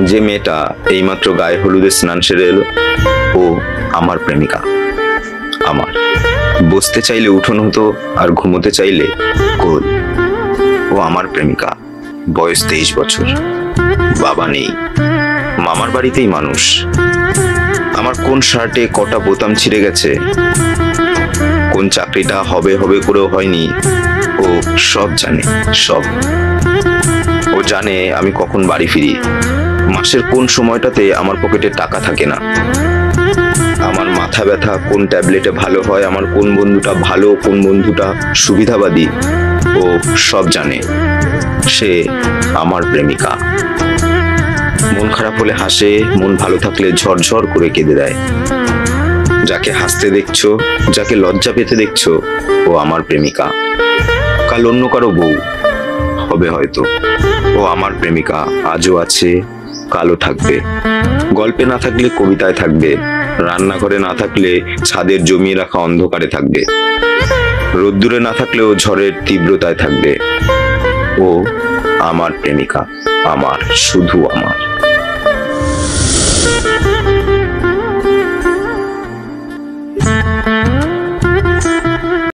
যে মেয়েটা এইমাত্র গায়ে হলুদে স্নান সেরে এলো, ও আমার প্রেমিকা। আমার বসতে চাইলে উঠোন হতো, আর ঘুমোতে চাইলে কোল। ও আমার প্রেমিকা। বয়স 23 বছর, বাবা নেই, মামার বাড়িতেই মানুষ। আমার কোন শার্টে কটা বোতাম ছিঁড়ে গেছে, কোন চাকরিটা হবে হবে করেও হয়নি, ও সব জানে, সব। ও জানে আমি কখন বাড়ি ফিরি, মাসের কোন সময়টাতে আমার পকেটে টাকা থাকে না, আমার মাথা ব্যথা কোন ট্যাবলেটে ভালো হয়, আমার কোন বন্ধুটা ভালো, কোন বন্ধুটা সুবিধাবাদী, ও সব জানে। সে আমার প্রেমিকা। মন খারাপ হলে হাসে, মন ভালো থাকলে ঝরঝর করে কেঁদে দেয়। যাকে হাসতে দেখছো, যাকে লজ্জা পেতে দেখছো, ও আমার প্রেমিকা। কাল অন্য কারো বউ হবে হয়তো, ও আমার প্রেমিকা। আজও আছে, কালও থাকবে। গল্পে না থাকলে কবিতায় থাকবে, রান্নাঘরে না থাকলে ছাদের জমিয়ে রাখা অন্ধকারে থাকবে, রোদ্দুরে না থাকলেও ঝড়ের তীব্রতায় থাকবে। ও আমার প্রেমিকা, আমার, শুধু আমার।